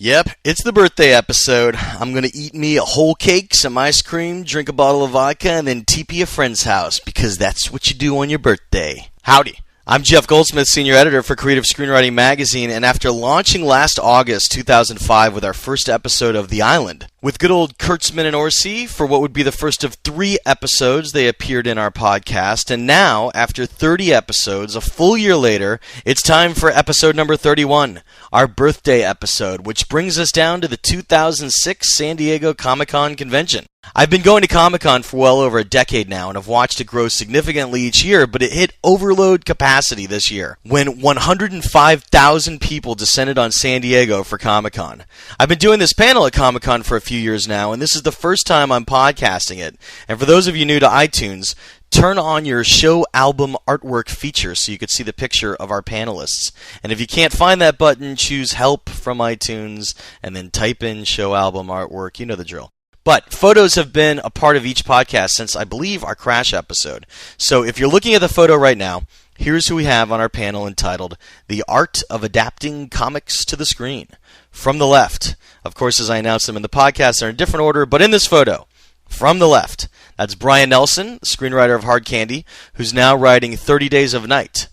Yep, it's the birthday episode. I'm going to eat me a whole cake, some ice cream, drink a bottle of vodka, and then TP a friend's house, because that's what you do on your birthday. Howdy. I'm Jeff Goldsmith, Senior Editor for Creative Screenwriting Magazine, and after launching last August 2005 with our first episode of The Island, with good old Kurtzman and Orsi for what would be the first of 3 episodes, they appeared in our podcast, and now, after 30 episodes, a full year later, it's time for episode number 31, our birthday episode, which brings us down to the 2006 San Diego Comic-Con convention. I've been going to Comic-Con for well over a decade now, and have watched it grow significantly each year, but it hit overload capacity this year, when 105,000 people descended on San Diego for Comic-Con. I've been doing this panel at Comic-Con for a few years now, and this is the first time I'm podcasting it. And for those of you new to iTunes, turn on your show album artwork feature so you can see the picture of our panelists. And if you can't find that button, choose Help from iTunes, and then type in show album artwork. You know the drill. But photos have been a part of each podcast since, I believe, our Crash episode. So if you're looking at the photo right now, here's who we have on our panel entitled The Art of Adapting Comics to the Screen. From the left, of course, as I announced them in the podcast, they're in a different order, but in this photo, from the left, that's Brian Nelson, the screenwriter of Hard Candy, who's now writing 30 Days of Night.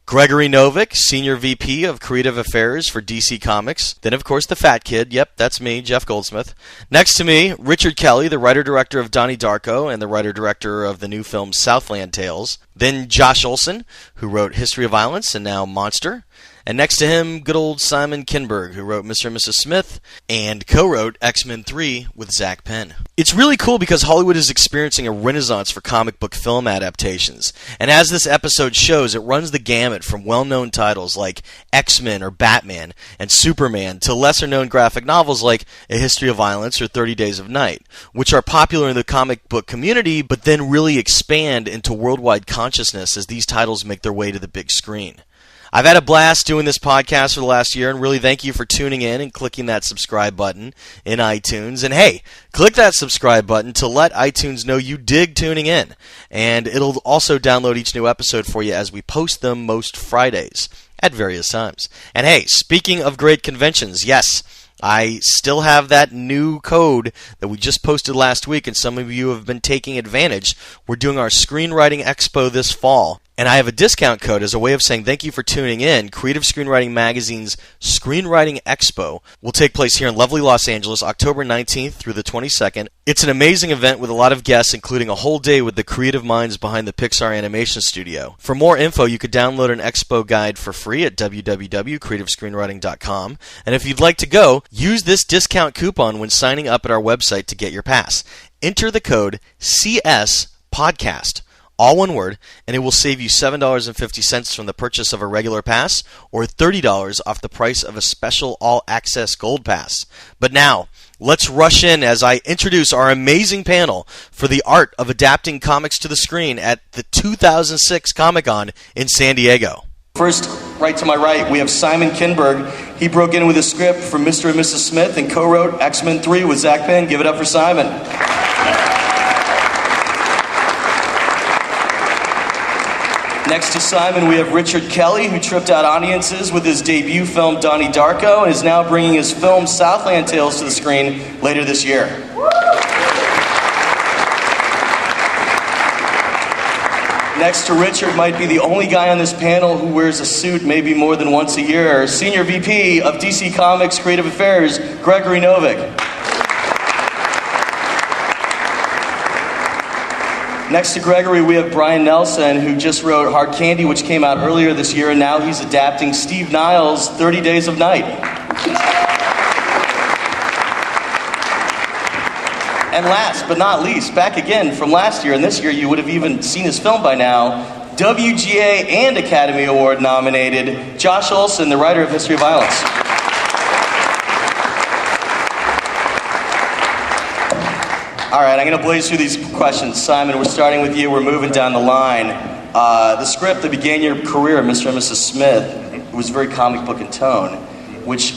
Gregory Noveck, Senior VP of Creative Affairs for DC Comics. Then, of course, the fat kid. Yep, that's me, Jeff Goldsmith. Next to me, Richard Kelly, the writer-director of Donnie Darko and the writer-director of the new film Southland Tales. Then Josh Olson, who wrote History of Violence and now Monster. And next to him, good old Simon Kinberg, who wrote Mr. and Mrs. Smith and co-wrote X-Men 3 with Zach Penn. It's really cool because Hollywood is experiencing a renaissance for comic book film adaptations. And as this episode shows, it runs the gamut from well-known titles like X-Men or Batman and Superman to lesser-known graphic novels like A History of Violence or 30 Days of Night, which are popular in the comic book community but then really expand into worldwide consciousness as these titles make their way to the big screen. I've had a blast doing this podcast for the last year, and really thank you for tuning in and clicking that subscribe button in iTunes. And hey, click that subscribe button to let iTunes know you dig tuning in. And it'll also download each new episode for you as we post them most Fridays at various times. And hey, speaking of great conventions, yes, I still have that new code that we just posted last week, and some of you have been taking advantage. We're doing our Screenwriting Expo this fall, and I have a discount code as a way of saying thank you for tuning in. Creative Screenwriting Magazine's Screenwriting Expo will take place here in lovely Los Angeles, October 19th through the 22nd. It's an amazing event with a lot of guests, including a whole day with the creative minds behind the Pixar Animation Studio. For more info, you could download an expo guide for free at www.creativescreenwriting.com. And if you'd like to go, use this discount coupon when signing up at our website to get your pass. Enter the code CSPODCAST. All one word, and it will save you $7.50 from the purchase of a regular pass or $30 off the price of a special all-access gold pass. But now, let's rush in as I introduce our amazing panel for the art of adapting comics to the screen at the 2006 Comic-Con in San Diego. First, right to my right, we have Simon Kinberg. He broke in with a script for Mr. and Mrs. Smith and co-wrote X-Men 3 with Zach Penn. Give it up for Simon. Next to Simon, we have Richard Kelly, who tripped out audiences with his debut film Donnie Darko and is now bringing his film Southland Tales to the screen later this year. Next to Richard might be the only guy on this panel who wears a suit maybe more than once a year, Senior VP of DC Comics Creative Affairs, Gregory Noveck. Next to Gregory, we have Brian Nelson, who just wrote Hard Candy, which came out earlier this year, and now he's adapting Steve Niles' 30 Days of Night. And last but not least, back again from last year, and this year you would have even seen his film by now, WGA and Academy Award nominated Josh Olson, the writer of History of Violence. All right, I'm going to blaze through these questions. Simon, we're starting with you. We're moving down the line. The script that began your career, Mr. and Mrs. Smith, was very comic book in tone, which,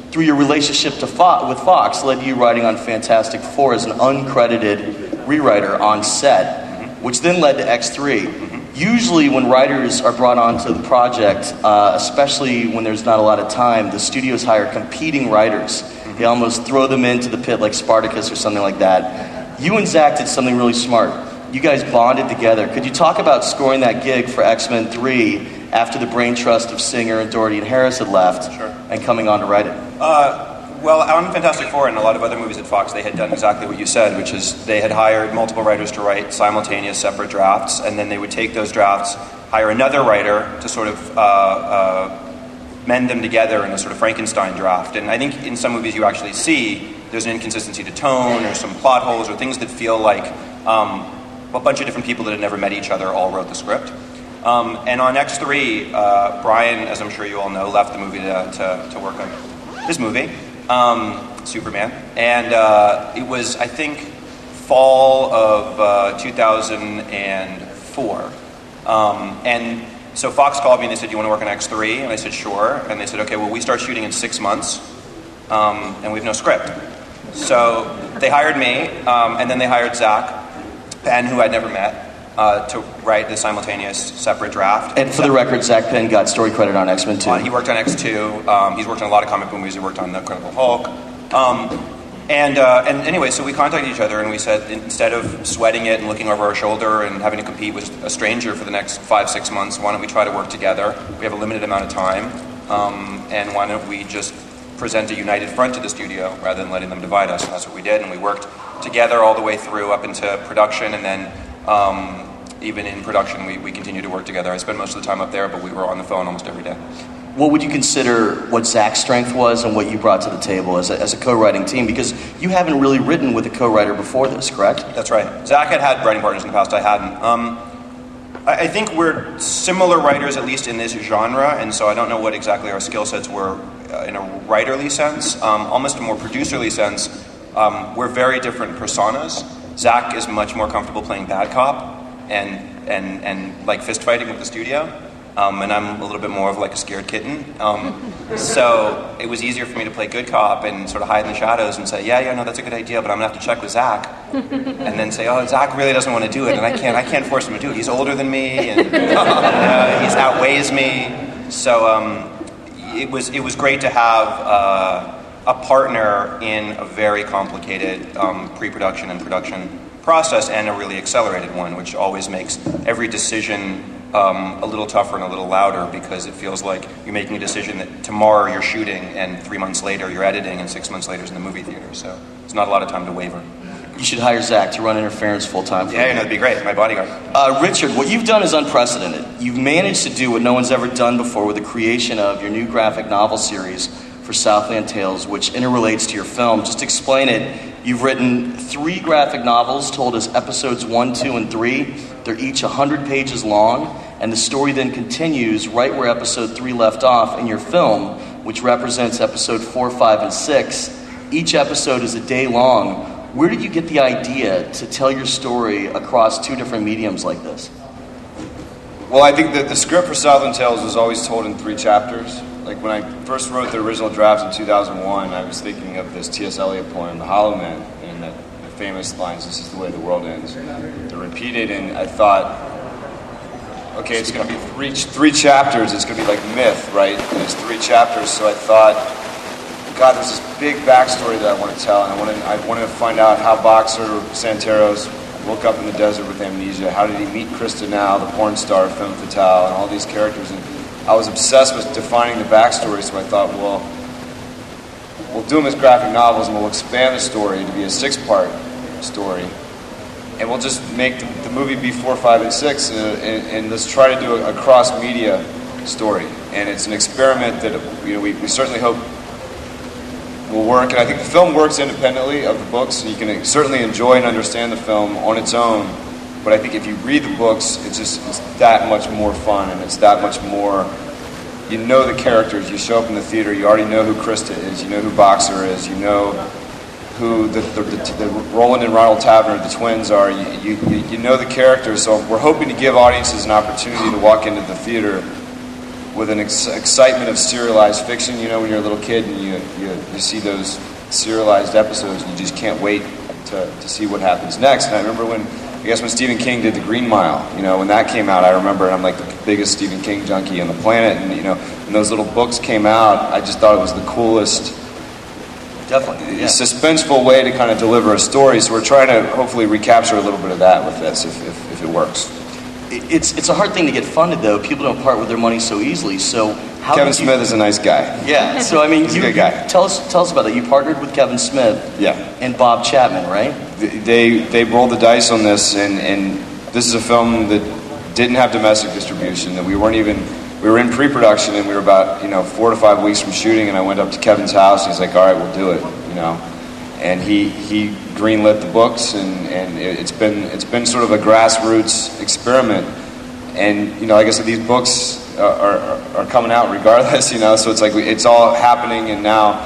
through your relationship with Fox, led to you writing on Fantastic Four as an uncredited rewriter on set, which then led to X3. Usually when writers are brought onto the project, especially when there's not a lot of time, the studios hire competing writers. They almost throw them into the pit like Spartacus or something like that. You and Zach did something really smart. You guys bonded together. Could you talk about scoring that gig for X-Men 3 after the brain trust of Singer and Doherty and Harris had left and coming on to write it? Well, on Fantastic Four and a lot of other movies at Fox, they had done exactly what you said, which is they had hired multiple writers to write simultaneous separate drafts, and then they would take those drafts, hire another writer to sort of mend them together in a sort of Frankenstein draft. And I think in some movies you actually see there's an inconsistency to tone or some plot holes or things that feel like a bunch of different people that had never met each other all wrote the script. And on X3, Brian, as I'm sure you all know, left the movie to work on his movie. Superman, and it was, I think, fall of 2004, and so Fox called me and they said, "Do you want to work on X3?" And I said, "Sure." And they said, "Okay, well, we start shooting in 6 months, and we have no script." So they hired me, and then they hired Zach Penn, who I'd never met, to write the simultaneous separate draft. And for the record, Zach Penn got story credit on X-Men 2. He worked on X2. He's worked on a lot of comic book movies. He worked on The Incredible Hulk. And anyway, so we contacted each other and we said, instead of sweating it and looking over our shoulder and having to compete with a stranger for the next 5-6 months, why don't we try to work together? We have a limited amount of time. And why don't we just present a united front to the studio rather than letting them divide us? And that's what we did. And we worked together all the way through up into production, and then even in production, we continued to work together. I spent most of the time up there, but we were on the phone almost every day. What would you consider what Zach's strength was and what you brought to the table as a co-writing team? Because you haven't really written with a co-writer before this, correct? That's right. Zach had writing partners in the past. I hadn't. I think we're similar writers, at least in this genre, and so I don't know what exactly our skill sets were in a writerly sense. Almost a more producerly sense, we're very different personas. Zach is much more comfortable playing bad cop and like fist fighting with the studio, and I'm a little bit more of like a scared kitten. So it was easier for me to play good cop and sort of hide in the shadows and say, yeah, no, that's a good idea, but I'm gonna have to check with Zach, and then say, oh, Zach really doesn't want to do it, and I can't force him to do it. He's older than me, and he outweighs me. So it was great to have a partner in a very complicated pre-production and production process, and a really accelerated one, which always makes every decision a little tougher and a little louder, because it feels like you're making a decision that tomorrow you're shooting and 3 months later you're editing and 6 months later is in the movie theater. So there's not a lot of time to waver. You should hire Zach to run interference full-time for you. Yeah, that'd be great. My bodyguard. Richard, what you've done is unprecedented. You've managed to do what no one's ever done before with the creation of your new graphic novel series for Southland Tales, which interrelates to your film. Just explain it. You've written 3 graphic novels told as episodes 1, 2, and 3. They're each 100 pages long, and the story then continues right where episode 3 left off in your film, which represents episode 4, 5, and 6. Each episode is a day long. Where did you get the idea to tell your story across 2 different mediums like this? Well, I think that the script for Southland Tales was always told in 3 chapters. Like when I first wrote the original draft in 2001, I was thinking of this T.S. Eliot poem, The Hollow Man, and the famous lines, "This is the way the world ends." They're repeated, and I thought, okay, it's going to be 3 chapters. It's going to be like myth, right? And it's 3 chapters, so I thought, God, there's this big backstory that I want to tell, and I wanted to find out how Boxer Santeros woke up in the desert with amnesia. How did he meet Krista Now, the porn star of Femme Fatale, and all these characters. And I was obsessed with defining the backstory, so I thought, well, we'll do them as graphic novels, and we'll expand the story to be a 6-part story. And we'll just make the movie be 4, 5, and 6, and let's try to do a cross-media story. And it's an experiment that we certainly hope will work. And I think the film works independently of the books. You can certainly enjoy and understand the film on its own. But I think if you read the books, it's that much more fun, and it's that much more. You know the characters. You show up in the theater. You already know who Krista is. You know who Boxer is. You know who the Roland and Ronald Tavener, the twins, are. You know the characters. So we're hoping to give audiences an opportunity to walk into the theater with an excitement of serialized fiction. You know, when you're a little kid and you see those serialized episodes, and you just can't wait to see what happens next. And I remember when I guess when Stephen King did The Green Mile, when that came out, I remember, and I'm like the biggest Stephen King junkie on the planet, and when those little books came out, I just thought it was the coolest, definitely, yeah. suspenseful way to kind of deliver a story. So we're trying to hopefully recapture a little bit of that with this, if it works. It's a hard thing to get funded, though. People don't part with their money so easily. So how Kevin Smith is a nice guy. Yeah. So I mean, he's a good guy. Tell us about that. You partnered with Kevin Smith. Yeah. And Bob Chapman, right? They rolled the dice on this, and this is a film that didn't have domestic distribution. That we were in pre-production, and we were about 4 to 5 weeks from shooting. And I went up to Kevin's house. And he's like, "All right, we'll do it," And he greenlit the books, and it's been sort of a grassroots experiment. And like I said, these books are coming out regardless, So it's like it's all happening, and now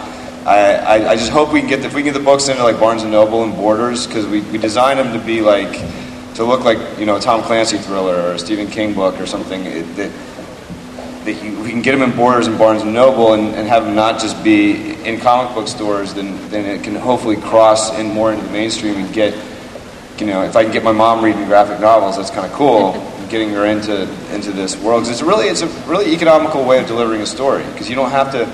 I just hope we can if we can get the books into like Barnes and Noble and Borders, because we designed them to look like a Tom Clancy thriller or a Stephen King book or something that we can get them in Borders and Barnes and Noble and have them not just be in comic book stores, then it can hopefully cross in more into the mainstream and get, if I can get my mom reading graphic novels, that's kind of cool, getting her into this world. Because it's a really economical way of delivering a story, because you don't have to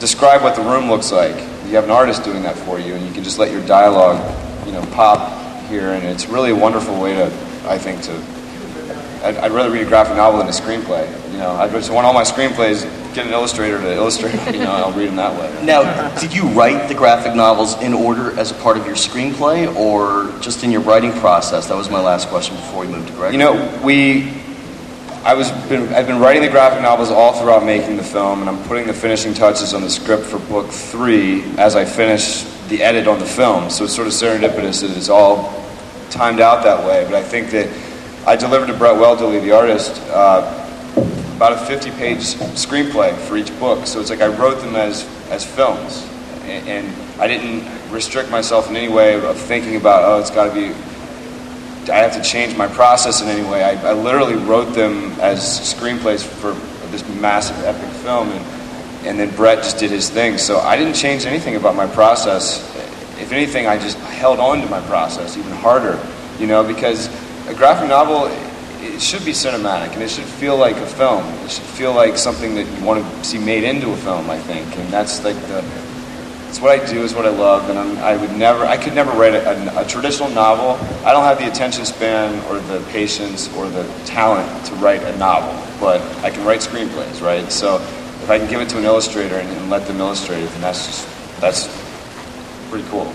describe what the room looks like. You have an artist doing that for you, and you can just let your dialogue, pop here, and it's really a wonderful way to, I think, I'd rather read a graphic novel than a screenplay. I just want all my screenplays, get an illustrator to illustrate, I'll read them that way. Now, did you write the graphic novels in order as a part of your screenplay, or just in your writing process? That was my last question before we moved to Greg. I've been writing the graphic novels all throughout making the film, and I'm putting the finishing touches on the script for book 3 as I finish the edit on the film. So it's sort of serendipitous that it's all timed out that way. But I think that I delivered to Brett Welderly, the artist, about a 50-page screenplay for each book. So it's like I wrote them as films, and I didn't restrict myself in any way of thinking about, it's got to be, I have to change my process in any way. I literally wrote them as screenplays for this massive epic film, and then Brett just did his thing. So I didn't change anything about my process. If anything, I just held on to my process even harder, because a graphic novel, it should be cinematic, and it should feel like a film. It should feel like something that you want to see made into a film, I think. And that's like it's what I do, it's what I love, and I could never write a traditional novel. I don't have the attention span or the patience or the talent to write a novel, but I can write screenplays, right? So if I can give it to an illustrator and let them illustrate it, then that's pretty cool,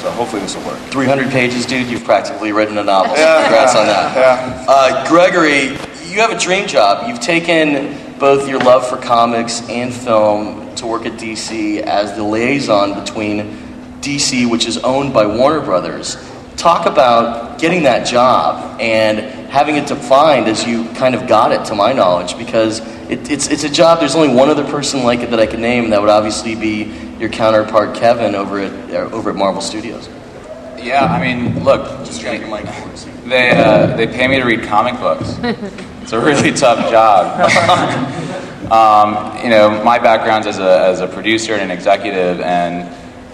So hopefully this will work. 300 pages, dude. You've practically written a novel. Yeah. Congrats on that. Yeah. Gregory, you have a dream job. You've taken both your love for comics and film to work at DC as the liaison between DC, which is owned by Warner Brothers. Talk about getting that job and having it defined as you kind of got it, to my knowledge, because it's a job. There's only one other person like it that I can name. That would obviously be your counterpart Kevin over at Marvel Studios. Yeah, I mean, look, they pay me to read comic books. It's a really tough job. My background's as a producer and an executive, and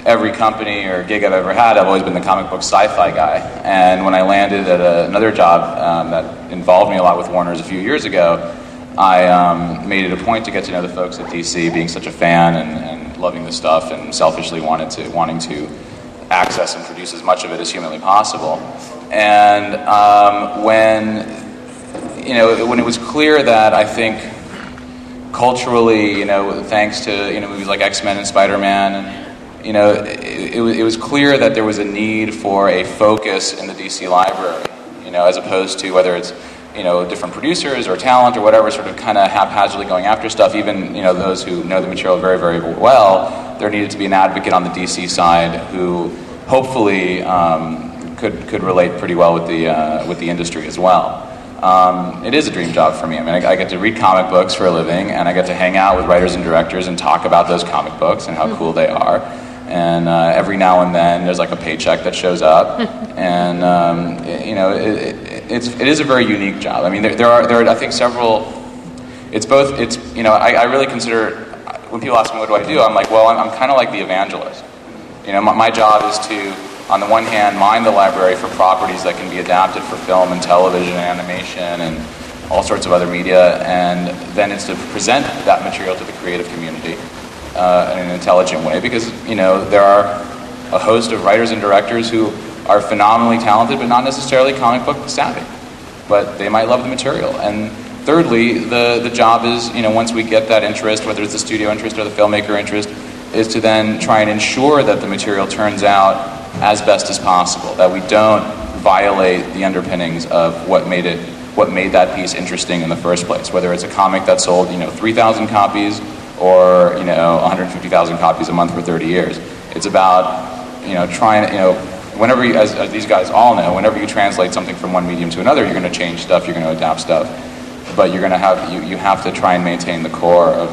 every company or gig I've ever had, I've always been the comic book sci-fi guy. And when I landed at another job that involved me a lot with Warner's a few years ago, I made it a point to get to know the folks at DC, being such a fan and loving the stuff, and selfishly wanting to access and produce as much of it as humanly possible. And when it was clear that I think culturally, thanks to movies like X-Men and Spider-Man, and it was clear that there was a need for a focus in the DC library, as opposed to whether it's different producers or talent or whatever, sort of kind of haphazardly going after stuff. Even those who know the material very, very well, there needed to be an advocate on the DC side who hopefully could relate pretty well with the industry as well. It is a dream job for me. I mean, I get to read comic books for a living, and I get to hang out with writers and directors and talk about those comic books and how cool they are. And every now and then, there's like a paycheck that shows up, and it is a very unique job. I mean, there are I think several. I really consider, when people ask me what do I do, I'm like, well, I'm kind of like the evangelist. My job is to on the one hand, mine the library for properties that can be adapted for film and television and animation and all sorts of other media, and then it's to present that material to the creative community in an intelligent way, because there are a host of writers and directors who are phenomenally talented but not necessarily comic book savvy, but they might love the material. And thirdly, the job is, once we get that interest, whether it's the studio interest or the filmmaker interest, is to then try and ensure that the material turns out as best as possible, that we don't violate the underpinnings of what made that piece interesting in the first place, whether it's a comic that sold 3,000 copies or 150,000 copies a month for 30 years. It's about trying, whenever you, as these guys all know, whenever you translate something from one medium to another, you're going to change stuff, you're going to adapt stuff, but you're going to have you have to try and maintain the core of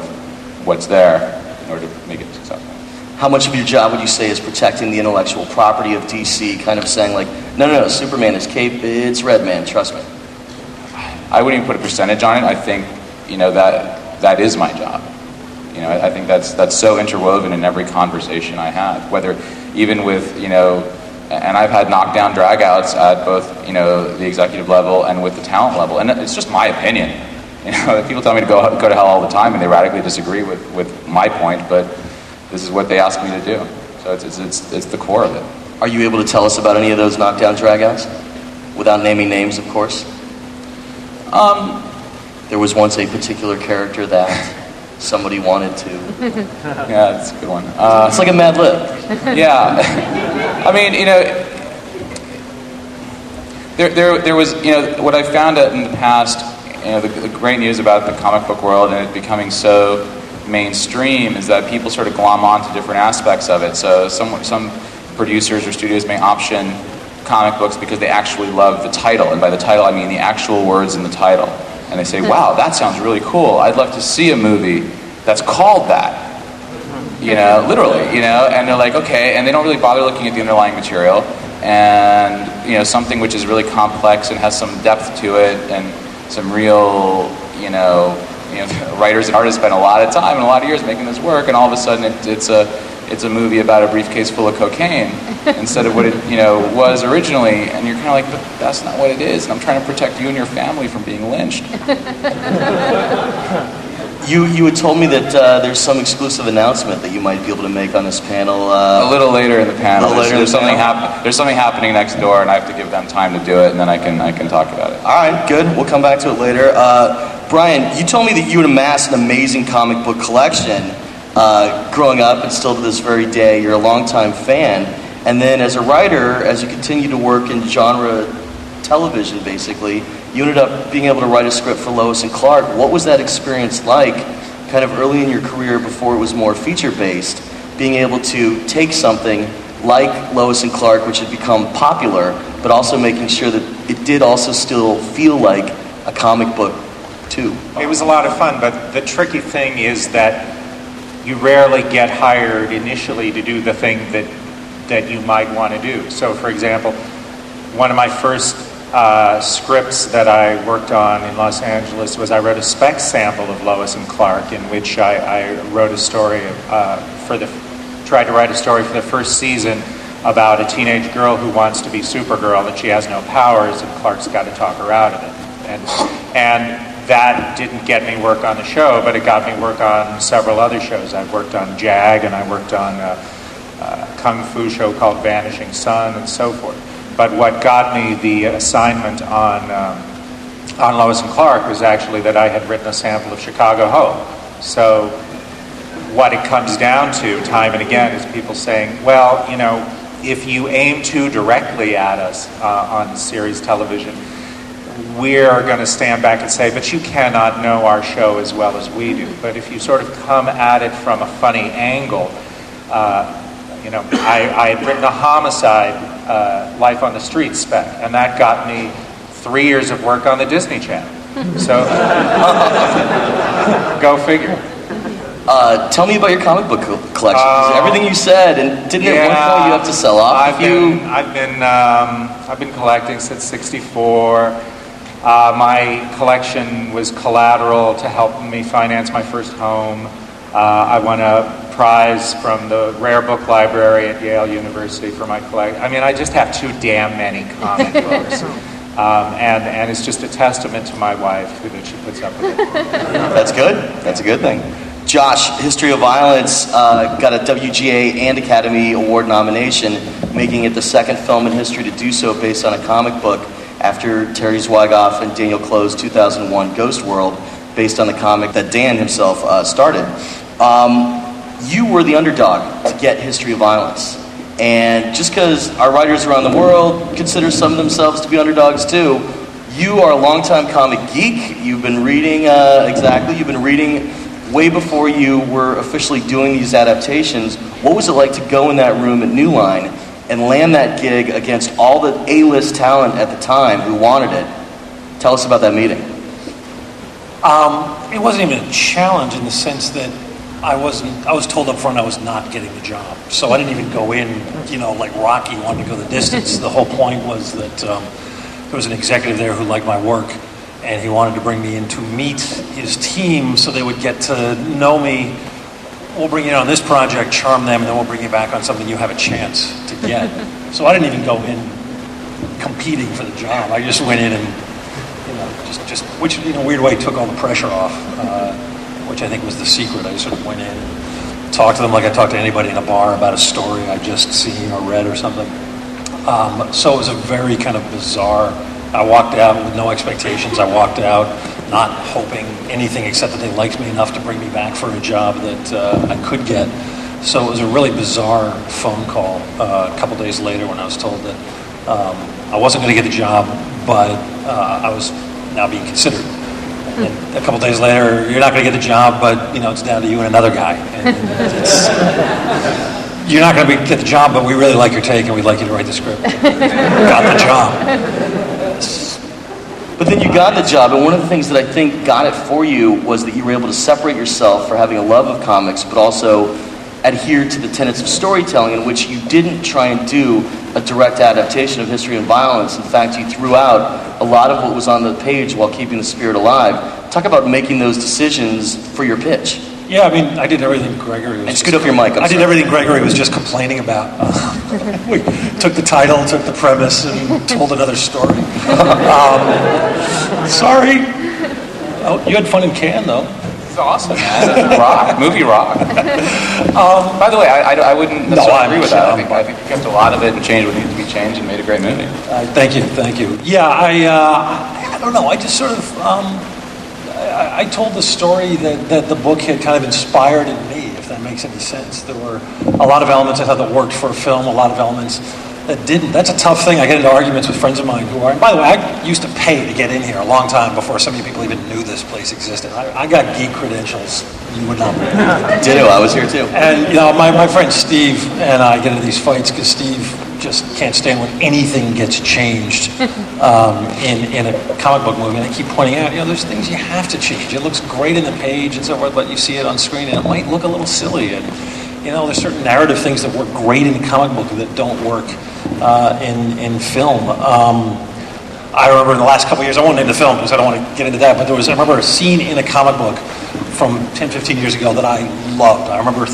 what's there in order to make it successful. How much of your job would you say is protecting the intellectual property of DC, kind of saying like, no, Superman is cape, it's Redman, trust me? I wouldn't even put a percentage on it. I think, that is my job. I think that's so interwoven in every conversation I have, whether even with, and I've had knockdown dragouts at both, the executive level and with the talent level. And it's just my opinion. People tell me to go to hell all the time, and they radically disagree with my point, but this is what they ask me to do. So it's the core of it. Are you able to tell us about any of those knockdown dragouts? Without naming names, of course. There was once a particular character that somebody wanted to. Yeah, that's a good one. It's like a Mad Lib. Yeah. I mean, there was, what I found out in the past, the great news about the comic book world and it becoming so mainstream is that people sort of glom onto different aspects of it. So some producers or studios may option comic books because they actually love the title, and by the title I mean the actual words in the title. And they say, wow, that sounds really cool. I'd love to see a movie that's called that. Literally, and they're like, okay, and they don't really bother looking at the underlying material, and, something which is really complex and has some depth to it, and some real, writers and artists spend a lot of time and a lot of years making this work, and all of a sudden it's a movie about a briefcase full of cocaine instead of what it was originally, and you're kind of like, but that's not what it is, and I'm trying to protect you and your family from being lynched. You had told me that there's some exclusive announcement that you might be able to make on this panel. A little later in the panel. There's something happening next door, and I have to give them time to do it, and then I can talk about it. All right, good. We'll come back to it later. Brian, you told me that you had amassed an amazing comic book collection growing up, and still to this very day, you're a longtime fan. And then as a writer, as you continue to work in genre television, basically, you ended up being able to write a script for Lois and Clark. What was that experience like, kind of early in your career before it was more feature-based, being able to take something like Lois and Clark, which had become popular, but also making sure that it did also still feel like a comic book, too? It was a lot of fun, but the tricky thing is that you rarely get hired initially to do the thing that you might want to do. So, for example, one of my first scripts that I worked on in Los Angeles was I wrote a spec sample of Lois and Clark, in which I wrote a story tried to write a story for the first season about a teenage girl who wants to be Supergirl and she has no powers, and Clark's got to talk her out of it. And that didn't get me work on the show, but it got me work on several other shows. I worked on Jag, and I worked on a kung fu show called Vanishing Sun, and so forth. But what got me the assignment on Lois and Clark was actually that I had written a sample of Chicago Hope. So what it comes down to time and again is people saying, well, if you aim too directly at us on series television, we're going to stand back and say, but you cannot know our show as well as we do. But if you sort of come at it from a funny angle, I had written a homicide Life on the Street spec, and that got me 3 years of work on the Disney Channel. So, go figure. Tell me about your comic book collection. 'Cause everything you said, and didn't at one point you have to sell off? I've been collecting since '64. My collection was collateral to help me finance my first home. I won a prize from the Rare Book Library at Yale University for my collection. I mean, I just have too damn many comic books. And it's just a testament to my wife that she puts up with it. That's good. That's a good thing. Josh, History of Violence got a WGA and Academy Award nomination, making it the second film in history to do so based on a comic book after Terry Zwigoff and Daniel Close's 2001 Ghost World, based on the comic that Dan himself started. You were the underdog to get History of Violence. And just because our writers around the world consider some of themselves to be underdogs too, you are a longtime comic geek. You've been reading, you've been reading way before you were officially doing these adaptations. What was it like to go in that room at New Line and land that gig against all the A-list talent at the time who wanted it? Tell us about that meeting. It wasn't even a challenge in the sense that I was told up front I was not getting the job. So I didn't even go in, like Rocky wanted to go the distance. The whole point was that there was an executive there who liked my work, and he wanted to bring me in to meet his team so they would get to know me. We'll bring you in on this project, charm them, and then we'll bring you back on something you have a chance to get. So I didn't even go in competing for the job. I just went in and, which in a weird way took all the pressure off, which I think was the secret. I just sort of went in and talked to them like I talked to anybody in a bar about a story I'd just seen or read or something. So it was a very kind of bizarre. I walked out with no expectations. I walked out not hoping anything except that they liked me enough to bring me back for a job that I could get. So it was a really bizarre phone call a couple days later when I was told that I wasn't going to get the job, but I was now being considered. And a couple days later, you're not going to get the job, but it's down to you and another guy. And you're not going to get the job, but we really like your take, and we'd like you to write the script. Got the job. But then you got the job, and one of the things that I think got it for you was that you were able to separate yourself for having a love of comics, but also adhere to the tenets of storytelling, in which you didn't try and do a direct adaptation of History and Violence. In fact, you threw out a lot of what was on the page while keeping the spirit alive. Talk about making those decisions for your pitch. Yeah, I mean, I did everything Gregory was... And scoot up your mic, I did everything Gregory was just complaining about. We took the title, took the premise, and told another story. Sorry. Oh, you had fun in Cannes, though. It's awesome, man. Rock. Movie rock. By the way, I wouldn't necessarily agree with that. I think you kept a lot of it and changed what needed to be changed and made a great movie. Thank you. Yeah, I don't know. I just sort of... I told the story that the book had kind of inspired in me, if that makes any sense. There were a lot of elements I thought that worked for a film, a lot of elements that didn't. That's a tough thing. I get into arguments with friends of mine who are... And by the way, I used to pay to get in here a long time before some of you people even knew this place existed. I got geek credentials. You would not believe. Ditto, I was here too. And, my friend Steve and I get into these fights because Steve just can't stand when anything gets changed in a comic book movie. And I keep pointing out, there's things you have to change. It looks great in the page and so forth, but you see it on screen and it might look a little silly. And, there's certain narrative things that work great in a comic book that don't work in film. I remember in the last couple of years, I won't name the film because I don't want to get into that, but I remember a scene in a comic book from 10, 15 years ago that I loved. I remember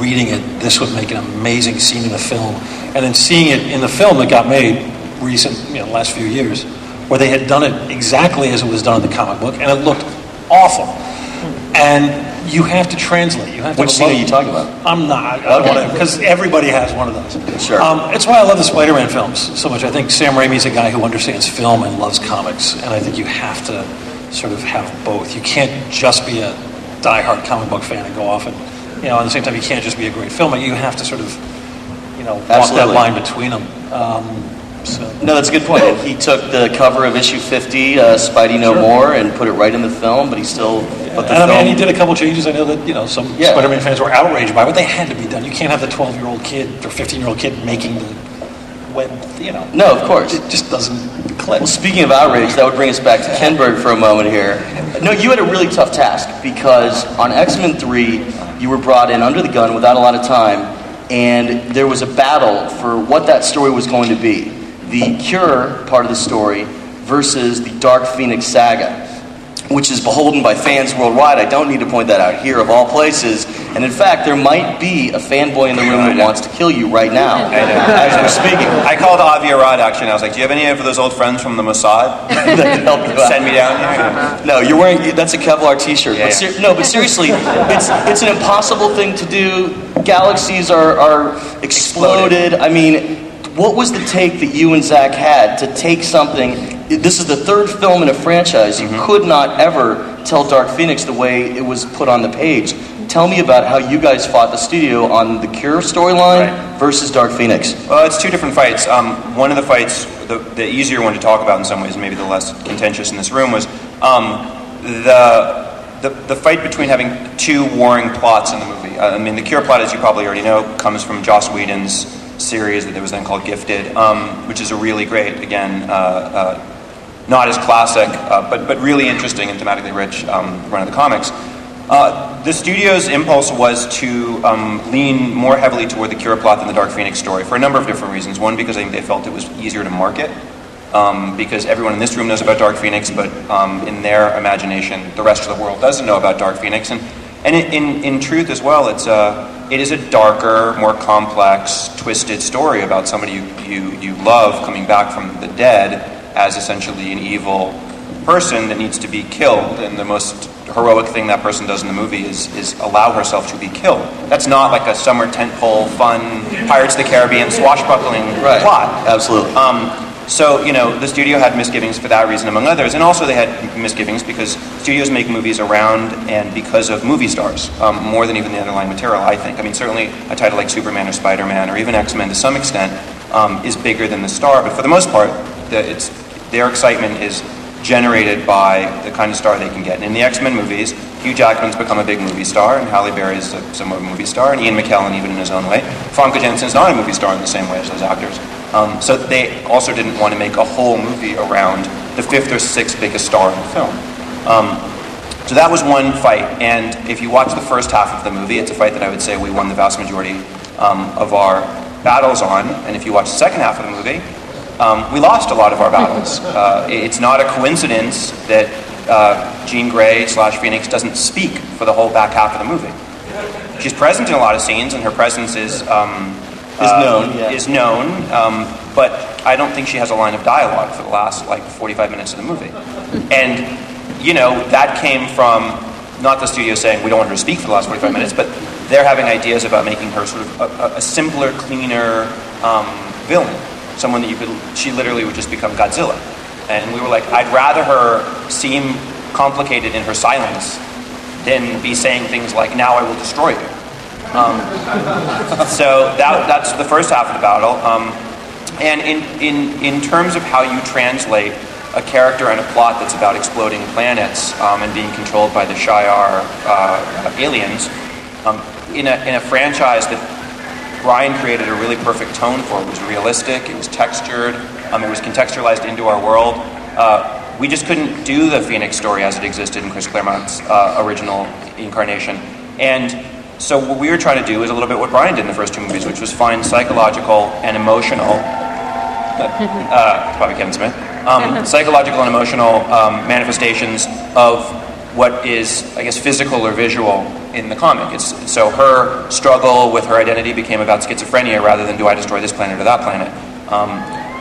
reading it, this would make an amazing scene in a film. And then seeing it in the film that got made the last few years, where they had done it exactly as it was done in the comic book, and it looked awful. And you have to translate. Which scene are you talking about? I'm not. I don't want to, because everybody has one of those. Sure. It's why I love the Spider-Man films so much. I think Sam Raimi's a guy who understands film and loves comics, and I think you have to sort of have both. You can't just be a diehard comic book fan and go off and, at the same time, you can't just be a great filmmaker. You have to sort of, walk that line between them. No, that's a good point. And he took the cover of issue 50, Spidey No More, and put it right in the film, but he still put the film... And he did a couple changes. I know that, some Spider-Man fans were outraged by it, but they had to be done. You can't have the 12-year-old kid or 15-year-old kid making the web, No, of course. It just doesn't click. Well, speaking of outrage, that would bring us back to Kinberg for a moment here. No, you had a really tough task, because on X-Men 3, you were brought in under the gun without a lot of time, and there was a battle for what that story was going to be. The Cure part of the story versus the Dark Phoenix saga. which is beholden by fans worldwide. I don't need to point that out here, of all places. And in fact, there might be a fanboy in the room that wants to kill you right now as we're speaking. I called Avi Arad, actually, and I was like, do you have any of those old friends from the Mossad that can help you out? Send me down here? No, you're wearing, that's a Kevlar t-shirt. Yeah, but no, but seriously, it's an impossible thing to do. Galaxies are exploded. I mean, what was the take that you and Zach had to take something? This is the third film in a franchise. You could not ever tell Dark Phoenix the way it was put on the page. Tell me about how you guys fought the studio on the Cure storyline versus Dark Phoenix. Well, it's two different fights. One of the fights, the easier one to talk about in some ways, maybe the less contentious in this room, was the fight between having two warring plots in the movie. I mean, the Cure plot, as you probably already know, comes from Joss Whedon's series that was then called Gifted, which is a really great, again, not as classic, but really interesting and thematically rich run of the comics. The studio's impulse was to lean more heavily toward the Cure plot than the Dark Phoenix story for a number of different reasons. One, because I think they felt it was easier to market, because everyone in this room knows about Dark Phoenix, but in their imagination, the rest of the world doesn't know about Dark Phoenix. And in truth as well, it is a darker, more complex, twisted story about somebody you love coming back from the dead as essentially an evil person that needs to be killed, and the most heroic thing that person does in the movie is allow herself to be killed. That's not like a summer tentpole, fun, Pirates of the Caribbean, swashbuckling plot. Absolutely. So, the studio had misgivings for that reason, among others, and also they had misgivings because studios make movies around and because of movie stars, more than even the underlying material, I think. I mean, certainly a title like Superman or Spider-Man or even X-Men to some extent is bigger than the star, but for the most part, their excitement is generated by the kind of star they can get. And in the X-Men movies, Hugh Jackman's become a big movie star, and Halle Berry's somewhat of a movie star, and Ian McKellen even in his own way. Famke Janssen's not a movie star in the same way as those actors. So they also didn't want to make a whole movie around the fifth or sixth biggest star in the film. So that was one fight, and if you watch the first half of the movie, it's a fight that I would say we won the vast majority of our battles on, and if you watch the second half of the movie, we lost a lot of our battles. It's not a coincidence that Jean Grey / Phoenix doesn't speak for the whole back half of the movie. She's present in a lot of scenes, and her presence is known, but I don't think she has a line of dialogue for the last 45 minutes of the movie. And that came from not the studio saying we don't want her to speak for the last 45 minutes, but they're having ideas about making her sort of a simpler, cleaner villain. Someone that she literally would just become Godzilla. And we were like, I'd rather her seem complicated in her silence than be saying things like, now I will destroy you. So that's the first half of the battle. And in terms of how you translate a character and a plot that's about exploding planets and being controlled by the Shi'ar aliens, in a franchise that Brian created a really perfect tone for. It was realistic, it was textured, it was contextualized into our world. We just couldn't do the Phoenix story as it existed in Chris Claremont's original incarnation. And so what we were trying to do is a little bit what Brian did in the first two movies, which was find psychological and emotional, probably Kevin Smith, psychological and emotional manifestations of what is, I guess, physical or visual in the comic. So her struggle with her identity became about schizophrenia rather than do I destroy this planet or that planet.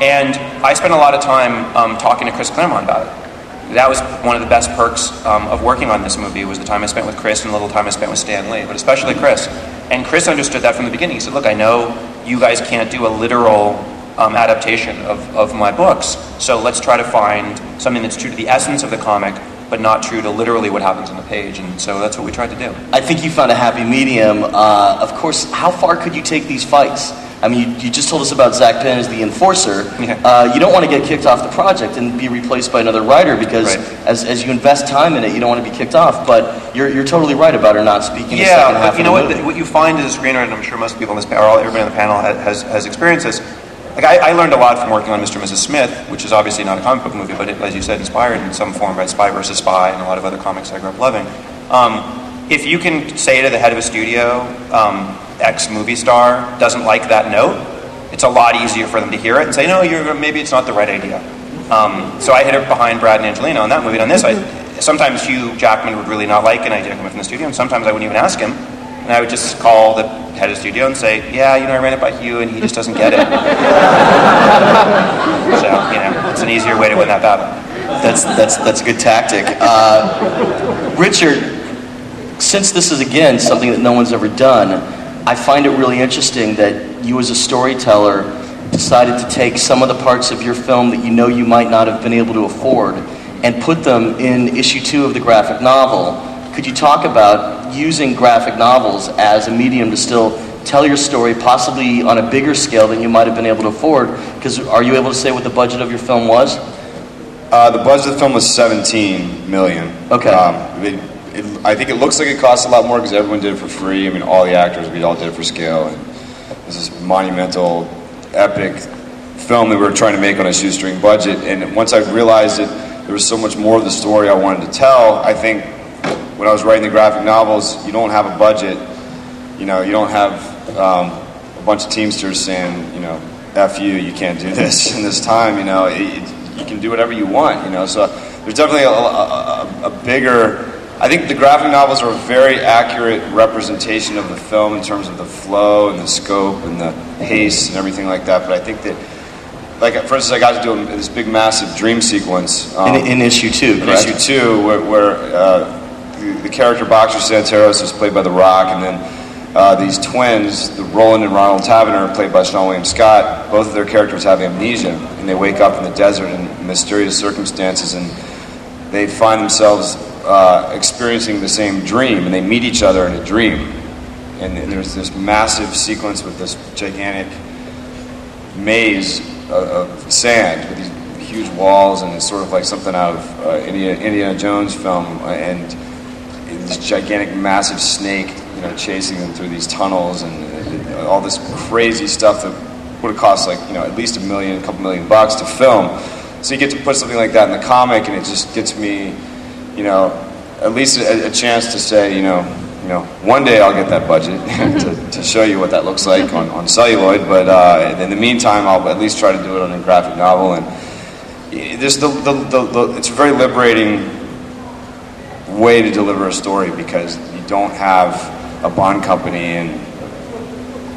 And I spent a lot of time talking to Chris Claremont about it. That was one of the best perks of working on this movie, was the time I spent with Chris and the little time I spent with Stan Lee, but especially Chris. And Chris understood that from the beginning. He said, look, I know you guys can't do a literal adaptation of my books, so let's try to find something that's true to the essence of the comic, but not true to literally what happens on the page, and so that's what we tried to do. I think you found a happy medium. Of course, how far could you take these fights? I mean, you just told us about Zach Penn as the enforcer. Yeah. You don't want to get kicked off the project and be replaced by another writer because as you invest time in it, you don't want to be kicked off. But you're totally right about her not speaking the second half of the movie. What you find as a screenwriter, and I'm sure most people on this panel, everybody on the panel has experienced this. Like I learned a lot from working on Mr. and Mrs. Smith, which is obviously not a comic book movie, but it, as you said, inspired in some form by Spy vs. Spy and a lot of other comics I grew up loving. If you can say to the head of a studio, X movie star doesn't like that note, it's a lot easier for them to hear it and say, no, maybe it's not the right idea. So I hid it behind Brad and Angelina on that movie. On this, sometimes Hugh Jackman would really not like an idea coming from the studio, and sometimes I wouldn't even ask him. And I would just call the head of the studio and say, yeah, I ran it by Hugh, and he just doesn't get it. So, it's an easier way to win that battle. That's a good tactic. Richard, since this is, again, something that no one's ever done, I find it really interesting that you as a storyteller decided to take some of the parts of your film that you might not have been able to afford and put them in issue 2 of the graphic novel. Could you talk about using graphic novels as a medium to still tell your story, possibly on a bigger scale than you might have been able to afford? Because are you able to say what the budget of your film was? The budget of the film was $17 million. Okay. I think it looks like it costs a lot more because everyone did it for free. I mean, all the actors, we all did it for scale. And this is monumental, epic film that we were trying to make on a shoestring budget. And once I realized that there was so much more of the story I wanted to tell, I think when I was writing the graphic novels, you don't have a budget. You don't have a bunch of Teamsters saying, F you can't do this in this time. You can do whatever you want. So there's definitely a bigger. I think the graphic novels are a very accurate representation of the film in terms of the flow and the scope and the pace and everything like that. But I think that, like, for instance, I got to do this big, massive dream sequence in issue 2, correct? In issue 2, where the character Boxer Santeros is played by The Rock, and then these twins, the Roland and Ronald Tavener, played by Sean William Scott. Both of their characters have amnesia, and they wake up in the desert in mysterious circumstances, and they find themselves experiencing the same dream, and they meet each other in a dream. And there's this massive sequence with this gigantic maze of sand with these huge walls, and it's sort of like something out of Indiana Jones film, and this gigantic, massive snake, chasing them through these tunnels, and all this crazy stuff that would have cost at least $1 million, a couple $1 million to film. So you get to put something like that in the comic, and it just gets me, at least a chance to say, one day I'll get that budget to show you what that looks like on celluloid. But in the meantime, I'll at least try to do it on a graphic novel. And there's it's a very liberating way to deliver a story because you don't have a bond company and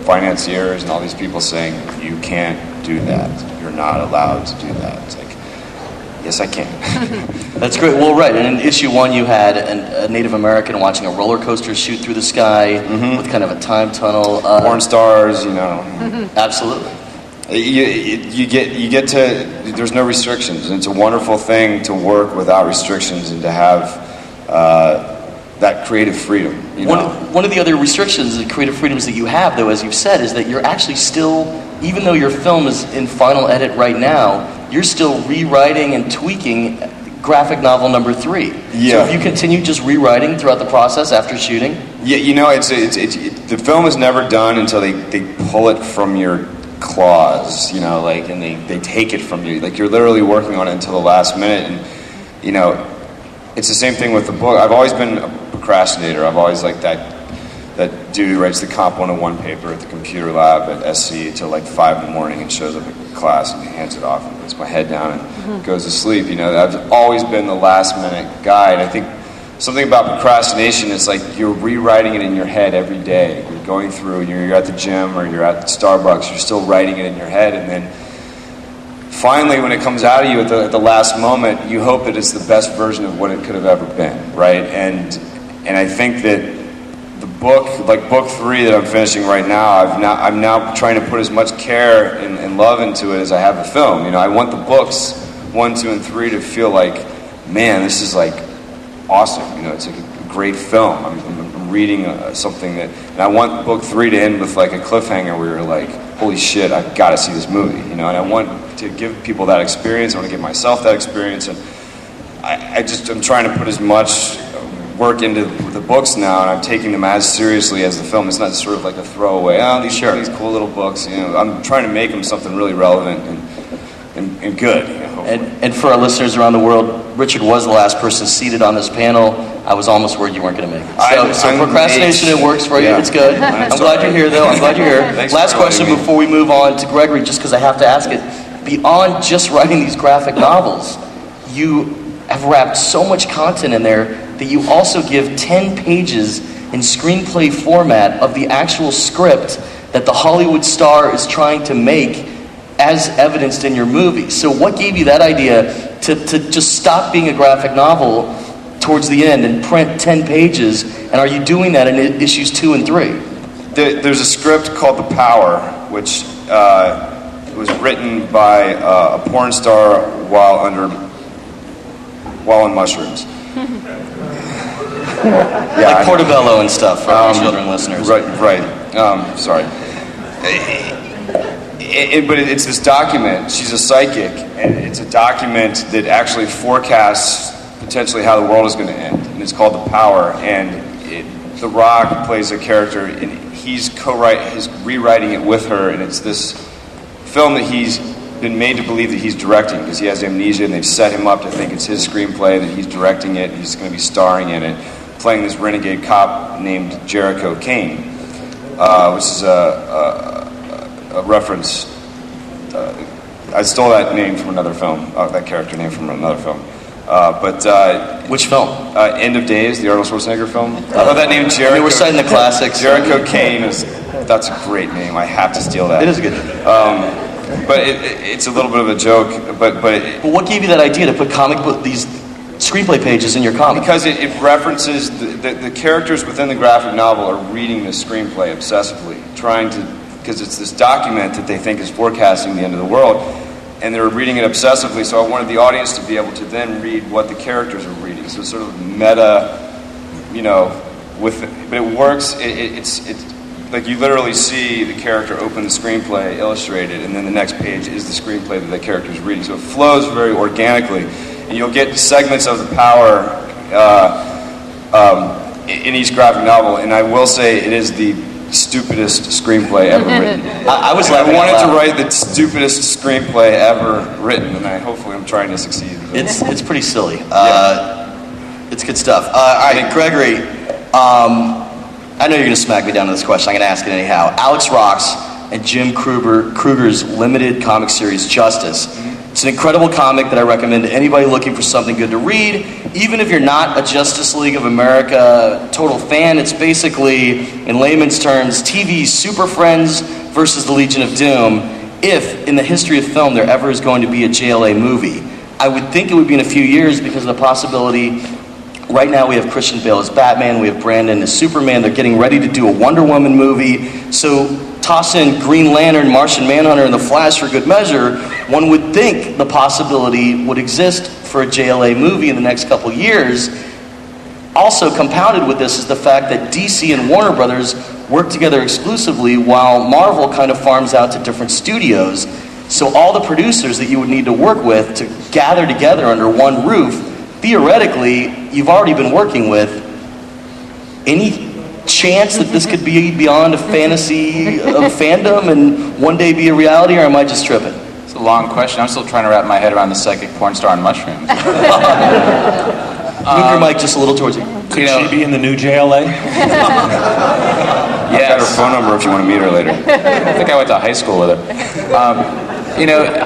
financiers and all these people saying you can't do that. You're not allowed to do that. It's like, yes, I can. That's great. Well, right. And in issue 1, you had a Native American watching a roller coaster shoot through the sky with kind of a time tunnel. Porn stars, Absolutely. You get to. There's no restrictions, and it's a wonderful thing to work without restrictions and to have that creative freedom. One of the other restrictions, the creative freedoms that you have, though, as you've said, is that you're actually still, even though your film is in final edit right now, you're still rewriting and tweaking graphic novel number 3. Yeah. So if you continue just rewriting throughout the process after shooting? Yeah, it's the film is never done until they pull it from your claws, and they take it from you. Like, you're literally working on it until the last minute, and, it's the same thing with the book. I've always been a procrastinator. I've always liked that dude who writes the Comp 101 paper at the computer lab at SC till 5 in the morning and shows up at class and hands it off and puts my head down and goes to sleep. I've always been the last minute guy, and I think something about procrastination is like you're rewriting it in your head every day. You're going through, you're at the gym or you're at Starbucks, you're still writing it in your head, and then finally, when it comes out of you at the last moment, you hope that it's the best version of what it could have ever been, right? And I think that the book, like book 3 that I'm finishing right now, I'm now trying to put as much care and love into it as I have the film. I want the books 1, 2, and 3 to feel like, man, this is awesome. It's a great film. I'm reading something that, and I want book 3 to end with a cliffhanger where you're like, holy shit, I've got to see this movie, and I want to give people that experience. I want to give myself that experience, and I'm trying to put as much work into the books now, and I'm taking them as seriously as the film. It's not sort of like a throwaway, these cool little books. I'm trying to make them something really relevant and good. And for our listeners around the world, Richard was the last person seated on this panel. I was almost worried you weren't going to make it. So procrastination, it works for you. Yeah. It's good. I'm glad you're here, though. I'm glad you're here. Last question before we move on to Gregory, just because I have to ask it. Beyond just writing these graphic novels, you have wrapped so much content in there that you also give 10 pages in screenplay format of the actual script that the Hollywood star is trying to make as evidenced in your movie. So what gave you that idea to just stop being a graphic novel towards the end and print 10 pages? And are you doing that in issues 2 and 3? There's a script called The Power, which was written by a porn star while on mushrooms. Yeah, like Portobello and stuff for our children listeners. Right. Sorry. But it's this document. She's a psychic, and it's a document that actually forecasts potentially how the world is going to end. And it's called The Power. And The Rock plays a character, and he's rewriting it with her. And it's this film that he's been made to believe that he's directing because he has amnesia, and they've set him up to think it's his screenplay, that he's directing it, and he's going to be starring in it, playing this renegade cop named Jericho Kane, which is a reference. I stole that name from another film, that character name from another film. Which film? End of Days, the Arnold Schwarzenegger film. I thought that name Jericho. We're citing the classics. Jericho Kane that's a great name. I have to steal that. It is a good name. But it's a little bit of a joke. But what gave you that idea to put these screenplay pages in your comic? Because it references the characters within the graphic novel are reading the screenplay obsessively, because it's this document that they think is forecasting the end of the world, and they're reading it obsessively. So I wanted the audience to be able to then read what the characters are reading. So it's sort of meta, but it works. It's like you literally see the character open the screenplay, illustrated, and then the next page is the screenplay that the character is reading. So it flows very organically, and you'll get segments of The Power in each graphic novel. And I will say it is the stupidest screenplay ever written. I wanted to write the stupidest screenplay ever written, and hopefully I'm trying to succeed. It's pretty silly. It's good stuff. All right, Gregory. I know you're going to smack me down to this question. I'm going to ask it anyhow. Alex Rox and Jim Kruger's limited comic series Justice. It's an incredible comic that I recommend to anybody looking for something good to read. Even if you're not a Justice League of America total fan, it's basically, in layman's terms, TV's Super Friends versus the Legion of Doom. If, in the history of film, there ever is going to be a JLA movie, I would think it would be in a few years because of the possibility. Right now we have Christian Bale as Batman, we have Brandon as Superman, they're getting ready to do a Wonder Woman movie, so toss in Green Lantern, Martian Manhunter, and The Flash for good measure, one would think the possibility would exist for a JLA movie in the next couple years. Also compounded with this is the fact that DC and Warner Brothers work together exclusively while Marvel kind of farms out to different studios. So all the producers that you would need to work with to gather together under one roof, theoretically, you've already been working with. Any chance that this could be beyond a fantasy of fandom and one day be a reality, or am I just tripping? It's a long question. I'm still trying to wrap my head around the psychic porn star on mushrooms. Move your mic just a little towards you. Could she be in the new JLA? I've got her phone number if you want to meet her later. I think I went to high school with her.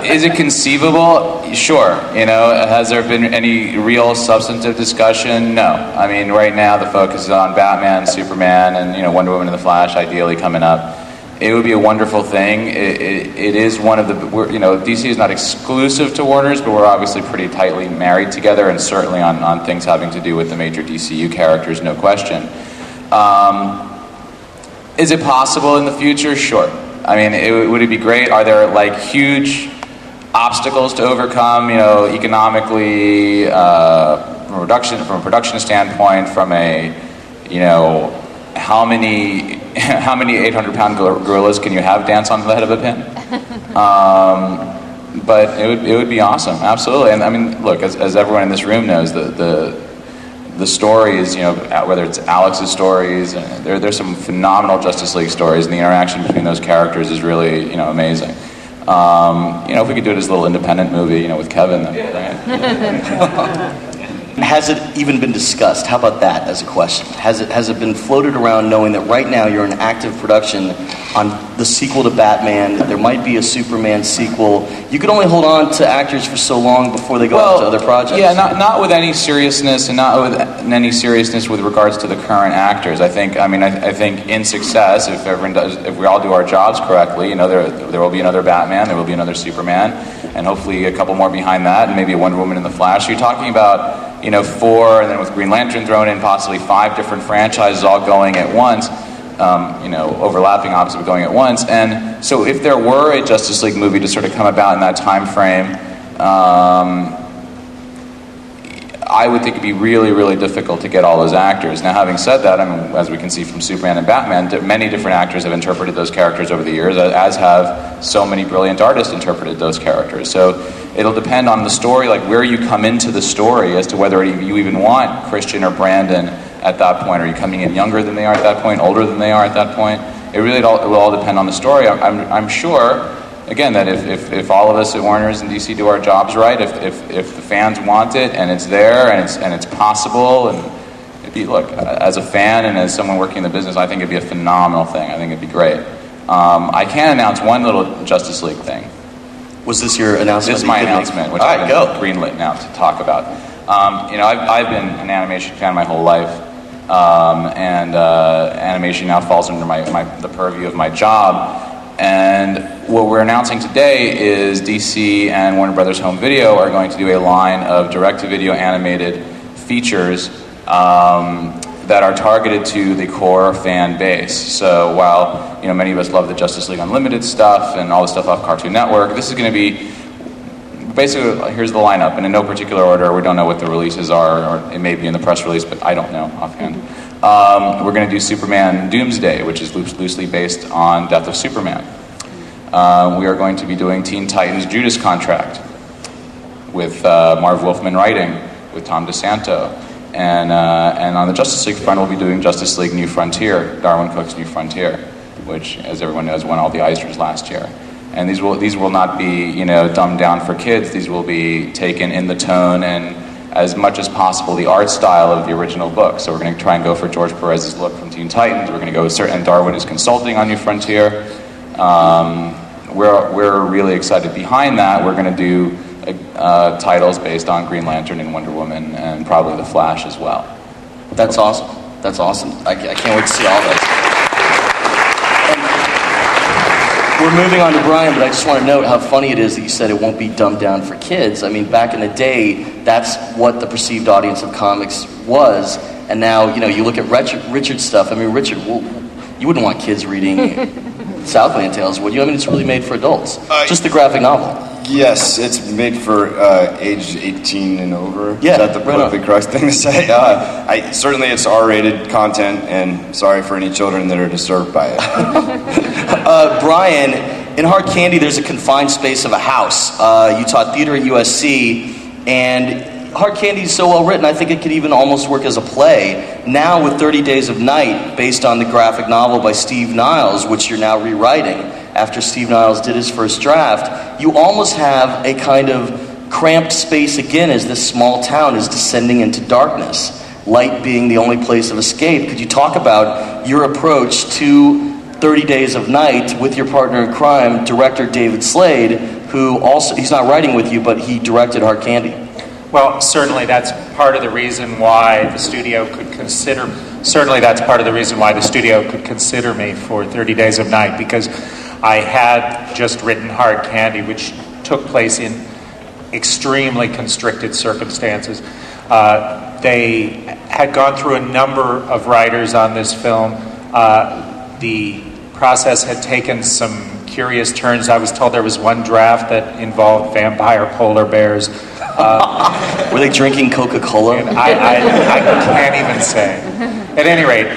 Is it conceivable? Sure. Has there been any real substantive discussion? No. I mean, right now the focus is on Batman, Superman, and Wonder Woman and the Flash ideally coming up. It would be a wonderful thing. It is one of the, DC is not exclusive to Warner's, but we're obviously pretty tightly married together, and certainly on things having to do with the major DCU characters, no question. Is it possible in the future? Sure. I mean, would it be great? Are there huge obstacles to overcome? Economically, from a production standpoint, from a, how many 800-pound gorillas can you have dance on the head of a pin? But it would be awesome, absolutely. And I mean, look, as everyone in this room knows, the stories, whether it's Alex's stories, there's some phenomenal Justice League stories, and the interaction between those characters is really, amazing. If we could do it as a little independent movie, with Kevin, that'd be great. has it even been discussed? How about that as a question? Has it been floated around knowing that right now you're in active production on the sequel to Batman, there might be a Superman sequel? You can only hold on to actors for so long before they go out to other projects. Yeah, not with any seriousness, and not with any seriousness with regards to the current actors. I think in success, if we all do our jobs correctly, there will be another Batman, there will be another Superman, and hopefully a couple more behind that, and maybe a Wonder Woman and the Flash. So you're talking about 4, and then with Green Lantern thrown in, possibly 5 different franchises all going at once. Overlapping opposite, but going at once. And so if there were a Justice League movie to sort of come about in that time frame, I would think it'd be really, really difficult to get all those actors. Now, having said that, as we can see from Superman and Batman, many different actors have interpreted those characters over the years, as have so many brilliant artists interpreted those characters. So it'll depend on the story, like where you come into the story, as to whether you even want Christian or Brandon at that point. Are you coming in younger than they are at that point, older than they are at that point? It will all depend on the story. I'm sure, again, that if all of us at Warner's and DC do our jobs right, if the fans want it and it's there and it's possible, and as a fan and as someone working in the business, I think it'd be a phenomenal thing. I think it'd be great. I can announce one little Justice League thing. Was this your announcement? This is my announcement, which I've been greenlit now to talk about. I've been an animation fan my whole life. And animation now falls under the purview of my job. And what we're announcing today is DC and Warner Brothers Home Video are going to do a line of direct-to-video animated features that are targeted to the core fan base. So while many of us love the Justice League Unlimited stuff and all the stuff off Cartoon Network, this is going to be basically, here's the lineup, and in no particular order. We don't know what the releases are, or it may be in the press release, but I don't know offhand. We're going to do Superman Doomsday, which is loosely based on Death of Superman. We are going to be doing Teen Titans Judas Contract with Marv Wolfman writing, with Tom DeSanto. And on the Justice League front, we'll be doing Justice League New Frontier, Darwin Cook's New Frontier, which, as everyone knows, won all the Eisners last year. And these will not be, dumbed down for kids. These will be taken in the tone and, as much as possible, the art style of the original book. So we're going to try and go for George Perez's look from Teen Titans. We're going to go and Darwin is consulting on New Frontier. We're really excited behind that. We're going to do titles based on Green Lantern and Wonder Woman and probably the Flash as well. That's awesome. That's awesome. I can't wait to see all that. We're moving on to Brian, but I just want to note how funny it is that you said it won't be dumbed down for kids. I mean, back in the day, that's what the perceived audience of comics was. And now, you look at Richard's stuff. I mean, Richard, you wouldn't want kids reading Southland Tales, would you? I mean, it's really made for adults. Just the graphic novel. Yes, it's made for age 18 and over. Yeah, is that the politically correct thing to say? Certainly it's R-rated content, and sorry for any children that are disturbed by it. Brian, in Hard Candy, there's a confined space of a house. You taught theater at USC, and Hard Candy is so well written, I think it could even almost work as a play. Now with 30 Days of Night, based on the graphic novel by Steve Niles, which you're now rewriting, after Steve Niles did his first draft, you almost have a kind of cramped space again as this small town is descending into darkness, light being the only place of escape. Could you talk about your approach to 30 Days of Night with your partner in crime, director David Slade, who also, he's not writing with you, but he directed Hard Candy? Well, certainly that's part of the reason why the studio could consider me for 30 Days of Night, because I had just written Hard Candy, which took place in extremely constricted circumstances. They had gone through a number of writers on this film. The process had taken some curious turns. I was told there was one draft that involved vampire polar bears. Were they drinking Coca-Cola? I can't even say. At any rate,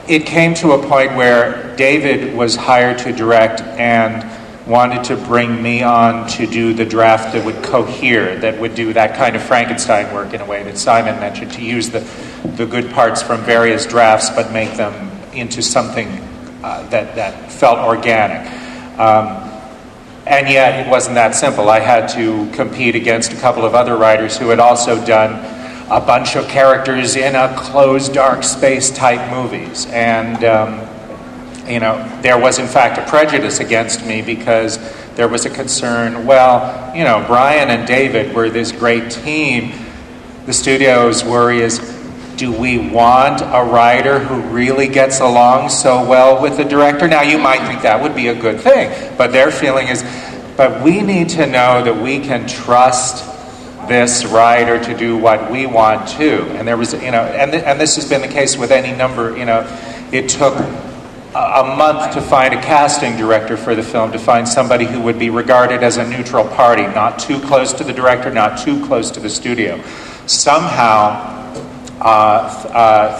it came to a point where David was hired to direct and wanted to bring me on to do the draft that would cohere, that would do that kind of Frankenstein work in a way that Simon mentioned, to use the good parts from various drafts but make them into something that felt organic. And yet it wasn't that simple. I had to compete against a couple of other writers who had also done a bunch of characters in a closed, dark space type movies. And, there was in fact a prejudice against me because there was a concern, Brian and David were this great team. The studio's worry is, do we want a writer who really gets along so well with the director? Now, you might think that would be a good thing, but their feeling is, but we need to know that we can trust this writer to do what we want to. And there was, and this has been the case with any number, it took a month to find a casting director for the film, to find somebody who would be regarded as a neutral party, not too close to the director, not too close to the studio. Somehow,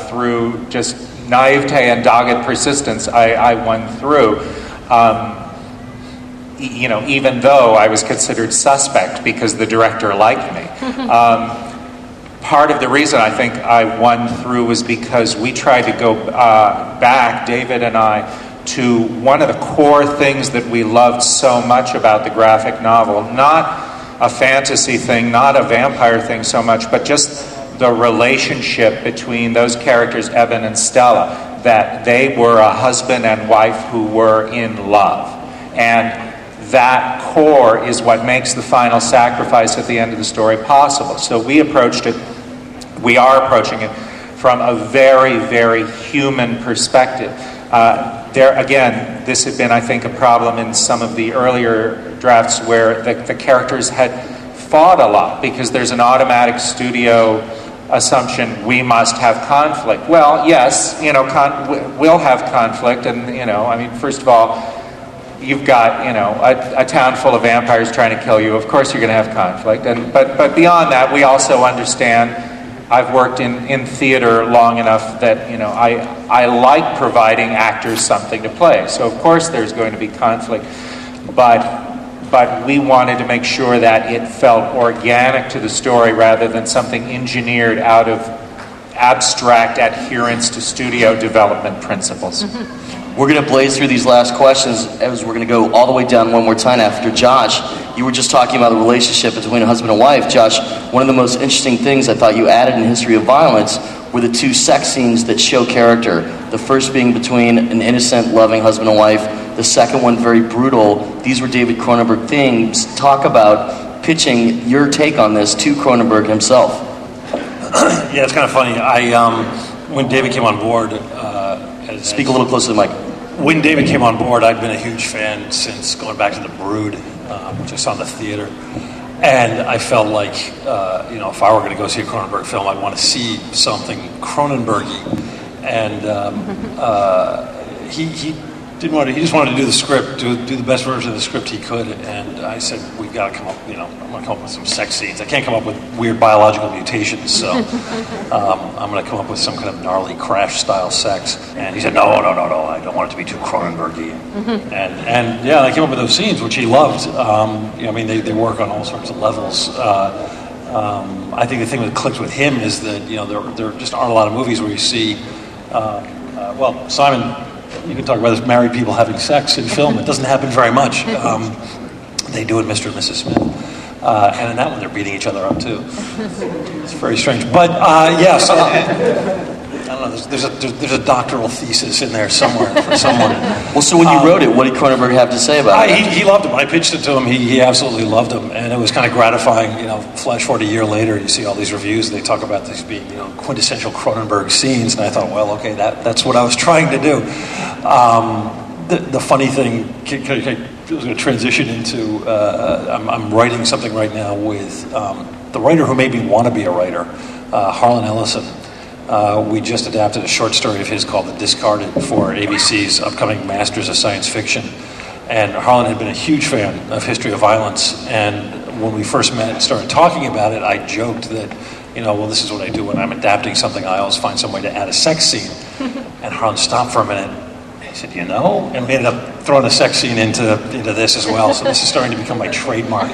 through just naivete and dogged persistence, I won through. Even though I was considered suspect because the director liked me. Part of the reason I think I won through was because we tried to go back, David and I, to one of the core things that we loved so much about the graphic novel. Not a fantasy thing, not a vampire thing so much, but just the relationship between those characters, Evan and Stella, that they were a husband and wife who were in love. And that core is what makes the final sacrifice at the end of the story possible. So we are approaching it from a very, very human perspective. This had been, I think, a problem in some of the earlier drafts where the characters had fought a lot because there's an automatic studio assumption we must have conflict. Well, yes, we'll have conflict, and first of all, you've got a town full of vampires trying to kill you. Of course, you're going to have conflict, but beyond that, we also understand. I've worked in theater long enough that I like providing actors something to play. So of course, there's going to be conflict, but we wanted to make sure that it felt organic to the story rather than something engineered out of abstract adherence to studio development principles. We're going to blaze through these last questions as we're going to go all the way down one more time after Josh. You were just talking about the relationship between a husband and wife. Josh, one of the most interesting things I thought you added in History of Violence were the two sex scenes that show character. The first being between an innocent, loving husband and wife. The second one, very brutal. These were David Cronenberg themes. Talk about pitching your take on this to Cronenberg himself. Yeah, it's kind of funny. When David came on board... Speak a little closer to the mic. When David came on board, I'd been a huge fan since going back to The Brood, which I saw in the theater. And I felt like, if I were going to go see a Cronenberg film, I'd want to see something Cronenberg-y. And he didn't want to. He just wanted to do the script, do the best version of the script he could. And I said, we've got to come up. I'm going to come up with some sex scenes. I can't come up with weird biological mutations, so I'm going to come up with some kind of gnarly Crash-style sex. And he said, no, I don't want it to be too Cronenberg-y. And I came up with those scenes, which he loved. They work on all sorts of levels. I think the thing that clicked with him is that there just aren't a lot of movies where you see. Simon. You can talk about this, married people having sex in film. It doesn't happen very much. They do it, Mr. and Mrs. Smith. And in that one, they're beating each other up, too. It's very strange. But, yes, I don't know, there's a doctoral thesis in there somewhere for someone. Well, so when you wrote it, what did Cronenberg have to say about it? He loved him. When I pitched it to him, he absolutely loved him. And it was kind of gratifying. Flash forward a year later, you see all these reviews, they talk about these being, quintessential Cronenberg scenes. And I thought, well, okay, that's what I was trying to do. The funny thing, I was going to transition into, I'm writing something right now with the writer who made me want to be a writer, Harlan Ellison. We just adapted a short story of his called The Discarded for ABC's upcoming Masters of Science Fiction. And Harlan had been a huge fan of History of Violence. And when we first met and started talking about it, I joked that, this is what I do when I'm adapting something. I always find some way to add a sex scene. And Harlan stopped for a minute. He said, and we ended up throwing a sex scene into this as well. So this is starting to become my trademark.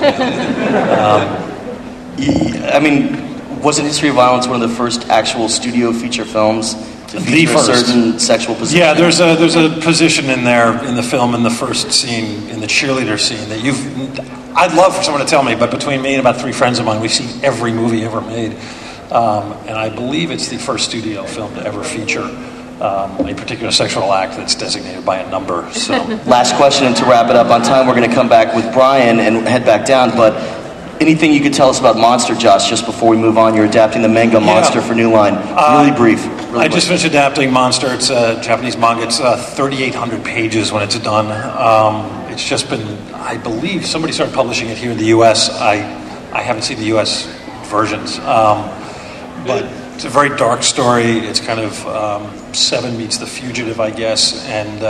Wasn't History of Violence one of the first actual studio feature films to feature a certain sexual position? Yeah, there's a position in there in the film in the first scene, in the cheerleader scene, that I'd love for someone to tell me, but between me and about 3 friends of mine, we've seen every movie ever made. And I believe it's the first studio film to ever feature a particular sexual act that's designated by a number. So, Last question, and to wrap it up on time, we're going to come back with Brian and head back down. But anything you could tell us about Monster, Josh, just before we move on? You're adapting the manga Monster for New Line. Really brief. I just finished adapting Monster. It's a Japanese manga. It's 3,800 pages when it's done. It's just been, I believe, somebody started publishing it here in the U.S. I haven't seen the U.S. versions. But it's a very dark story. It's kind of Seven meets The Fugitive, I guess, and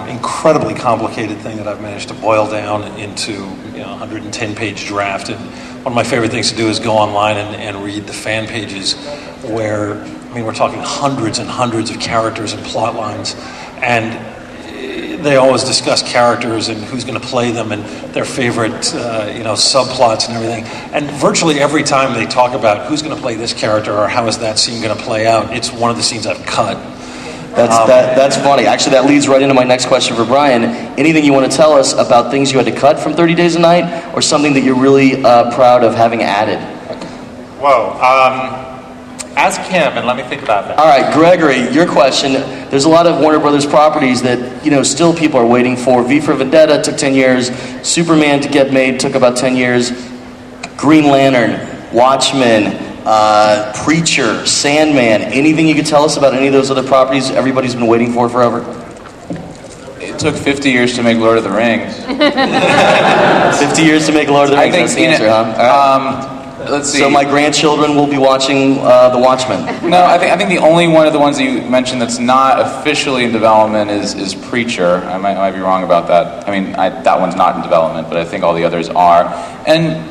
incredibly complicated thing that I've managed to boil down into 110-page draft. And one of my favorite things to do is go online and read the fan pages where, we're talking hundreds and hundreds of characters and plot lines, and they always discuss characters and who's going to play them and their favorite, subplots and everything. And virtually every time they talk about who's going to play this character or how is that scene going to play out, it's one of the scenes I've cut. That's funny. Actually, that leads right into my next question for Brian. Anything you want to tell us about things you had to cut from 30 Days a Night, or something that you're really proud of having added? Whoa. Ask him and let me think about that. All right, Gregory, your question. There's a lot of Warner Brothers properties that, still people are waiting for. V for Vendetta took 10 years. Superman to get made took about 10 years. Green Lantern, Watchmen, Preacher, Sandman. Anything you could tell us about any of those other properties everybody's been waiting for forever? It took 50 years to make Lord of the Rings. 50 years to make Lord of the Rings. That's the answer, huh? Let's see. So my grandchildren will be watching The Watchmen. No, I think the only one of the ones that you mentioned that's not officially in development is Preacher. I might be wrong about that. That one's not in development, but I think all the others are. And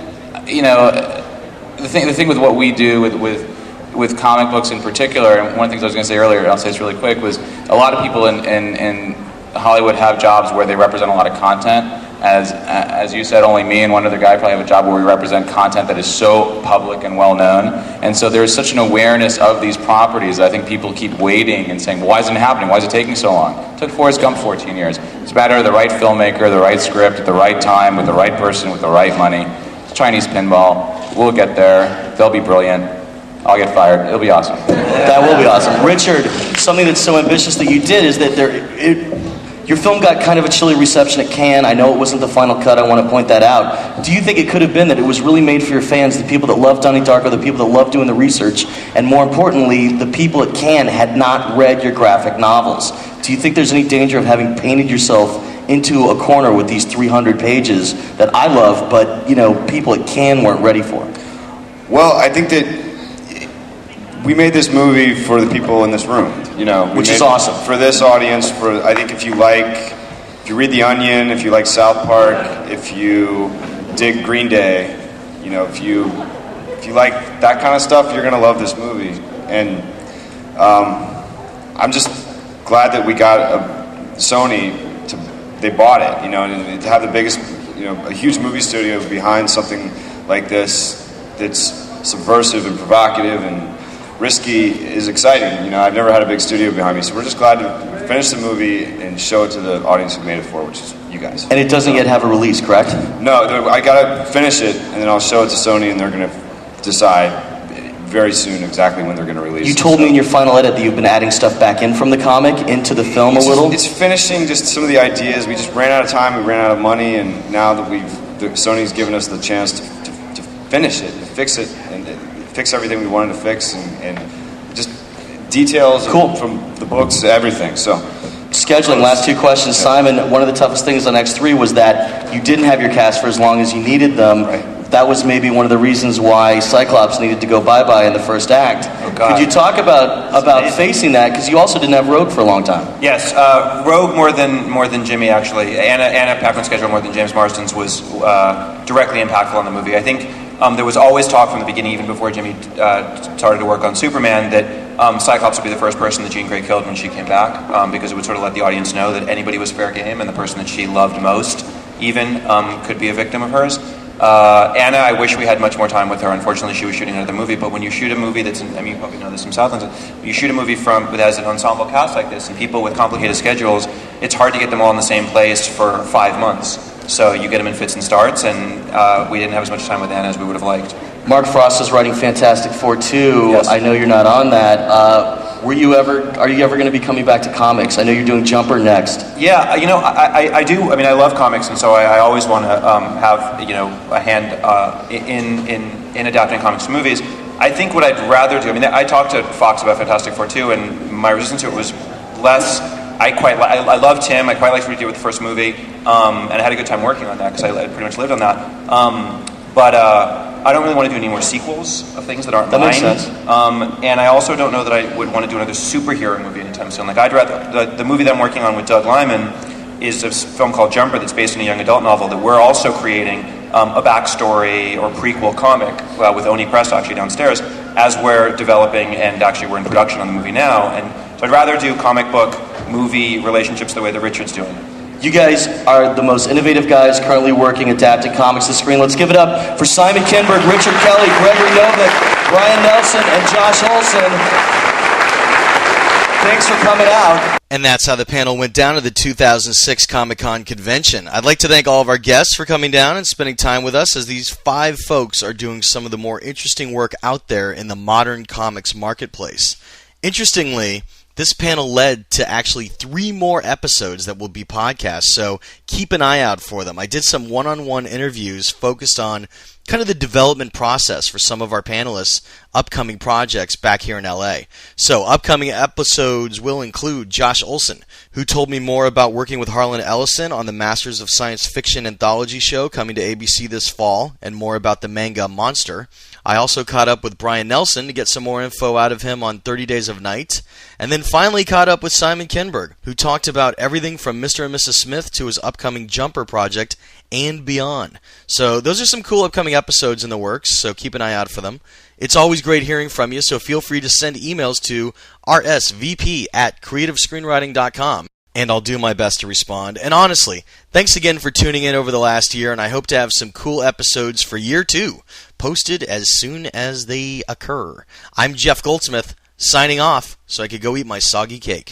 the thing with what we do with comic books in particular, and one of the things I was going to say earlier, and I'll say this really quick, was a lot of people in Hollywood have jobs where they represent a lot of content. As you said, only me and one other guy probably have a job where we represent content that is so public and well known. And so there's such an awareness of these properties that I think people keep waiting and saying, well, why isn't it happening? Why is it taking so long? It took Forrest Gump 14 years. It's a matter of the right filmmaker, the right script, at the right time, with the right person, with the right money. It's Chinese pinball. We'll get there. They'll be brilliant. I'll get fired. It'll be awesome. That will be awesome. Richard, something that's so ambitious that you did is that your film got kind of a chilly reception at Cannes. I know it wasn't the final cut. I want to point that out. Do you think it could have been that it was really made for your fans, the people that love Donnie Darko, the people that love doing the research, and more importantly, the people at Cannes had not read your graphic novels? Do you think there's any danger of having painted yourself into a corner with these 300 pages that I love, but people at Cannes weren't ready for? Well, I think that we made this movie for the people in this room, which is awesome. For this audience, I think if you read The Onion, if you like South Park, if you dig Green Day, if you like that kind of stuff, you're gonna love this movie. And I'm just glad that we got Sony they bought it, and to have the biggest, a huge movie studio behind something like this that's subversive and provocative and risky is exciting. I've never had a big studio behind me, so we're just glad to finish the movie and show it to the audience who made it for, which is you guys. And it doesn't yet have a release, correct? No, I gotta finish it, and then I'll show it to Sony, and they're gonna decide very soon exactly when they're gonna release it. You told me in your final edit that you've been adding stuff back in from the comic into the film a little? It's finishing just some of the ideas. We just ran out of time, we ran out of money, and now that Sony's given us the chance to finish it, and fix it, and fix everything we wanted to fix, and just details from the books, everything. So, scheduling. Last two questions, Simon. One of the toughest things on X3 was that you didn't have your cast for as long as you needed them. Right. That was maybe one of the reasons why Cyclops needed to go bye-bye in the first act. Oh, God. Could you talk about facing that? Because you also didn't have Rogue for a long time. Yes, Rogue more than Jimmy, actually. Anna Paquin's schedule more than James Marsden's was directly impactful on the movie. I think there was always talk from the beginning, even before Jimmy started to work on Superman, that Cyclops would be the first person that Jean Grey killed when she came back, because it would sort of let the audience know that anybody was fair game, and the person that she loved most even could be a victim of hers. Anna, I wish we had much more time with her. Unfortunately, she was shooting another movie. But when you shoot a movie you probably know this from Southland, you shoot a movie that has an ensemble cast like this, and people with complicated schedules, it's hard to get them all in the same place for 5 months. So you get them in fits and starts, and we didn't have as much time with Anna as we would have liked. Mark Frost is writing Fantastic Four 2. Yes. I know you're not on that. Are you ever going to be coming back to comics? I know you're doing Jumper next. Yeah, I do. I mean, I love comics, and so I always want to have a hand in adapting comics to movies. I think what I'd rather do. I mean, I talked to Fox about Fantastic Four 2, and my resistance to it was less. I loved him. I quite liked what he did with the first movie, and I had a good time working on that because I pretty much lived on that. But I don't really want to do any more sequels of things that aren't mine. Makes sense. And I also don't know that I would want to do another superhero movie anytime soon. Like, I'd rather the movie that I'm working on with Doug Liman is a film called Jumper that's based on a young adult novel that we're also creating a backstory or prequel comic with Oni Press actually downstairs as we're developing, and actually we're in production on the movie now. And so I'd rather do comic book movie relationships the way that Richard's doing. You guys are the most innovative guys currently working adapting comics to screen. Let's give it up for Simon Kinberg, Richard Kelly, Gregory Noveck, Brian Nelson, and Josh Olson. Thanks for coming out. And that's how the panel went down at the 2006 Comic-Con convention. I'd like to thank all of our guests for coming down and spending time with us, as these 5 folks are doing some of the more interesting work out there in the modern comics marketplace. Interestingly, this panel led to actually 3 more episodes that will be podcasts, so keep an eye out for them. I did some one-on-one interviews focused on kind of the development process for some of our panelists' upcoming projects back here in LA. So upcoming episodes will include Josh Olson, who told me more about working with Harlan Ellison on the Masters of Science Fiction anthology show coming to ABC this fall, and more about the manga Monster. I also caught up with Brian Nelson to get some more info out of him on 30 Days of Night, and then finally caught up with Simon Kinberg, who talked about everything from Mr. and Mrs. Smith to his upcoming Jumper project and beyond. So those are some cool upcoming episodes in the works, so keep an eye out for them. It's always great hearing from you, so feel free to send emails to rsvp@creativescreenwriting.com. And I'll do my best to respond. And honestly, thanks again for tuning in over the last year, and I hope to have some cool episodes for year 2 posted as soon as they occur. I'm Jeff Goldsmith, signing off so I could go eat my soggy cake.